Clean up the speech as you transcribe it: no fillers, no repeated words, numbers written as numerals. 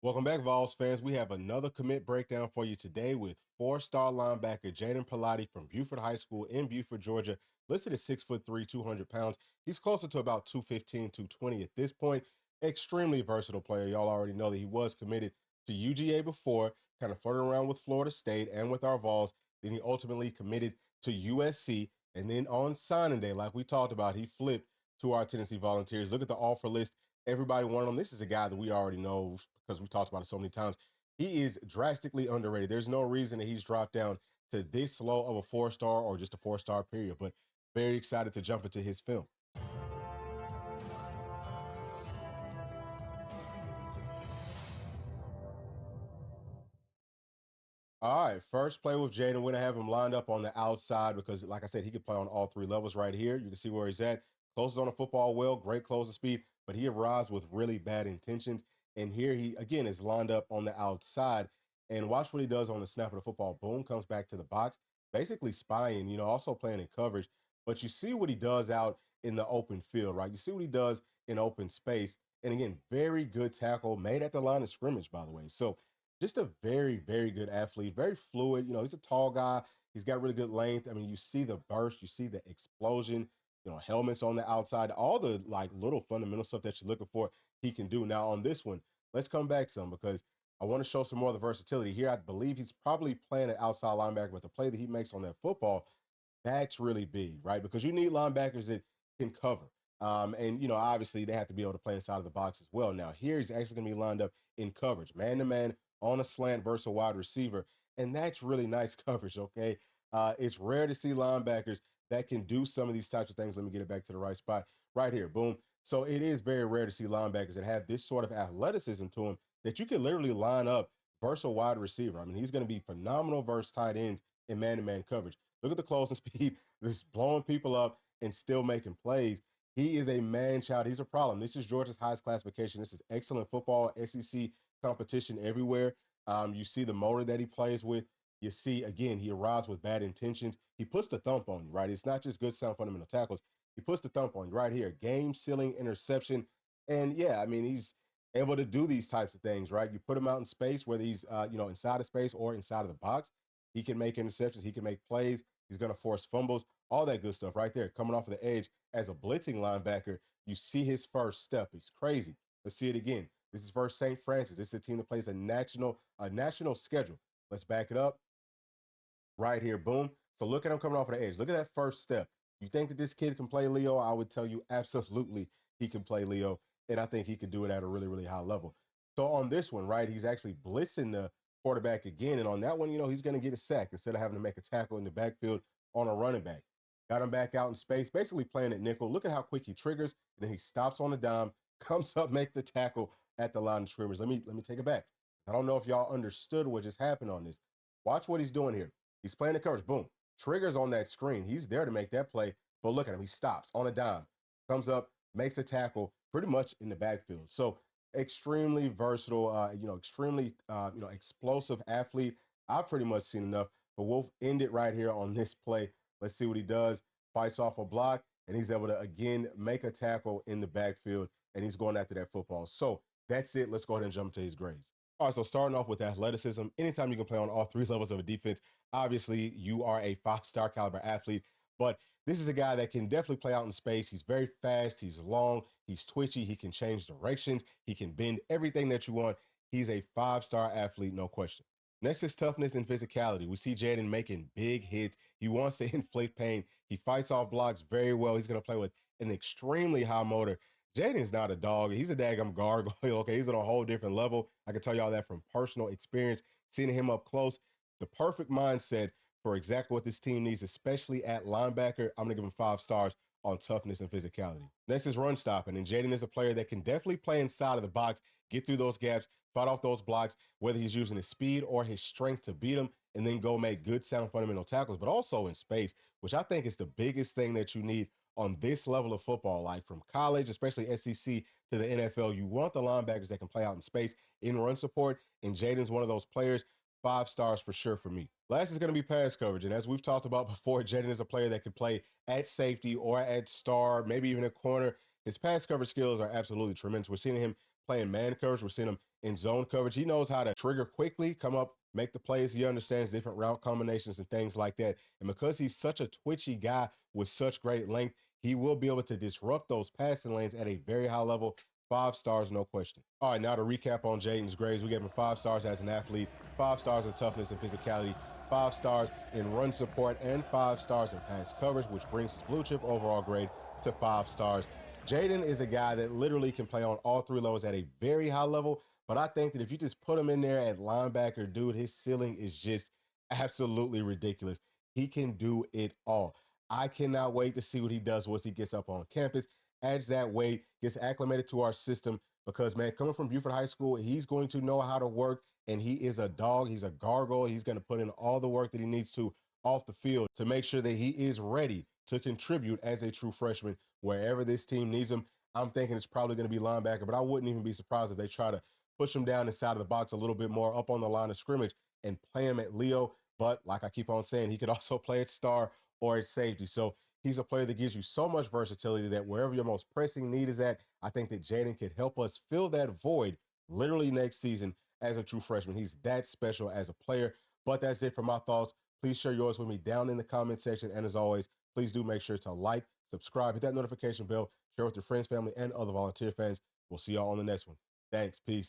Welcome back, Vols fans. We have another commit breakdown for you today with four-star linebacker Jadon Perlotte from Buford High School in Buford, Georgia. Listed at 6'3", 200 pounds. He's closer to about 215, 220 at this point. Extremely versatile player. Y'all already know that he was committed to UGA before, kind of flirting around with Florida State and with our Vols. Then he ultimately committed to USC. And then on signing day, like we talked about, he flipped to our Tennessee Volunteers. Look at the offer list. Everybody wanted him. This is a guy that we already know because we've talked about it so many times. He is drastically underrated. There's no reason that he's dropped down to this low of a four-star or just a four-star period, but very excited to jump into his film. All right, first play with Jadon. We're going to have him lined up on the outside because, like I said, he can play on all three levels right here. You can see where he's at. Closes on the football well, great closing speed, but he arrives with really bad intentions. And here he, again, is lined up on the outside. And watch what he does on the snap of the football. Boom, comes back to the box, basically spying, also playing in coverage. But you see what he does out in the open field, right? You see what he does in open space. And again, very good tackle made at the line of scrimmage, by the way. So just a very, very good athlete, very fluid. He's a tall guy. He's got really good length. I mean, you see the burst, you see the explosion, helmets on the outside, all the like little fundamental stuff that you're looking for, he can do. Now on this one, let's come back some because I want to show some more of the versatility here. I believe he's probably playing an outside linebacker, but the play that he makes on that football, that's really big, right? Because you need linebackers that can cover. And obviously they have to be able to play inside of the box as well. Now, here he's actually going to be lined up in coverage, man to man, on a slant versus a wide receiver. And that's really nice coverage, okay? It's rare to see linebackers that can do some of these types of things. Let me get it back to the right spot right here. Boom. So it is very rare to see linebackers that have this sort of athleticism to them that you can literally line up versus a wide receiver. I mean, he's going to be phenomenal versus tight ends in man-to-man coverage. Look at the closing speed, just blowing people up and still making plays. He is a man-child. He's a problem. This is Georgia's highest classification. This is excellent football, SEC competition everywhere. You see the motor that he plays with. You see, again, he arrives with bad intentions. He puts the thump on you, right? It's not just good sound fundamental tackles. He puts the thump on you right here. Game-sealing interception. And, yeah, I mean, he's able to do these types of things, right? You put him out in space, whether he's, inside of space or inside of the box. He can make interceptions. He can make plays. He's going to force fumbles, all that good stuff right there. Coming off of the edge as a blitzing linebacker, you see his first step. He's crazy. Let's see it again. This is versus St. Francis. This is a team that plays a national schedule. Let's back it up right here. Boom. So look at him coming off of the edge. Look at that first step. You think that this kid can play Leo? I would tell you absolutely he can play Leo. And I think he can do it at a really, really high level. So on this one, right, he's actually blitzing the quarterback again. And on that one, he's going to get a sack instead of having to make a tackle in the backfield on a running back. Got him back out in space, basically playing at nickel. Look at how quick he triggers. And then he stops on the dime, comes up, makes the tackle at the line of scrimmage. Let me take it back. I don't know if y'all understood what just happened on this. Watch what he's doing here. He's playing the coverage. Boom. Triggers on that screen. He's there to make that play. But look at him. He stops on a dime, comes up, makes a tackle pretty much in the backfield. So extremely versatile, extremely, explosive athlete. I've pretty much seen enough, but we'll end it right here on this play. Let's see what he does. Fights off a block, and he's able to, again, make a tackle in the backfield, and he's going after that football. So that's it. Let's go ahead and jump to his grades. All right, so starting off with athleticism, anytime you can play on all three levels of a defense, obviously you are a five-star caliber athlete, but this is a guy that can definitely play out in space. He's very fast, he's long, he's twitchy, he can change directions, he can bend everything that you want. He's a five-star athlete, no question. Next is toughness and physicality. We see Jadon making big hits. He wants to inflict pain. He fights off blocks very well. He's going to play with an extremely high motor. Jadon's not a dog. He's a daggum gargoyle. Okay, he's on a whole different level. I can tell y'all that from personal experience, seeing him up close. The perfect mindset for exactly what this team needs, especially at linebacker. I'm going to give him 5 stars on toughness and physicality. Next is run stopping, and Jadon is a player that can definitely play inside of the box, get through those gaps, fight off those blocks, whether he's using his speed or his strength to beat them, and then go make good sound fundamental tackles, but also in space, which I think is the biggest thing that you need on this level of football, like from college, especially SEC to the NFL. You want the linebackers that can play out in space in run support, and Jadon's one of those players. 5 stars for sure for me. Last is going to be pass coverage. And as we've talked about before, Jadon is a player that can play at safety or at star, maybe even a corner. His pass coverage skills are absolutely tremendous. We're seeing him playing man coverage. We're seeing him in zone coverage. He knows how to trigger quickly, come up, make the plays. He understands different route combinations and things like that. And because he's such a twitchy guy with such great length, he will be able to disrupt those passing lanes at a very high level. 5 stars, no question. All right, now to recap on Jadon's grades, we gave him 5 stars as an athlete, 5 stars in toughness and physicality, 5 stars in run support, and 5 stars in pass coverage, which brings his blue chip overall grade to 5 stars. Jadon is a guy that literally can play on all 3 levels at a very high level, but I think that if you just put him in there at linebacker, dude, his ceiling is just absolutely ridiculous. He can do it all. I cannot wait to see what he does once he gets up on campus, adds that weight, gets acclimated to our system, because, man, coming from Buford High School, he's going to know how to work, and he is a dog. He's a gargoyle. He's going to put in all the work that he needs to off the field to make sure that he is ready to contribute as a true freshman wherever this team needs him. I'm thinking it's probably going to be linebacker, but I wouldn't even be surprised if they try to push him down inside of the box a little bit more up on the line of scrimmage and play him at Leo. But like I keep on saying, he could also play at star or at safety. So he's a player that gives you so much versatility that wherever your most pressing need is at, I think that Jadon could help us fill that void literally next season as a true freshman. He's that special as a player. But that's it for my thoughts. Please share yours with me down in the comment section. And as always, please do make sure to like, subscribe, hit that notification bell, share with your friends, family, and other volunteer fans. We'll see y'all on the next one. Thanks. Peace.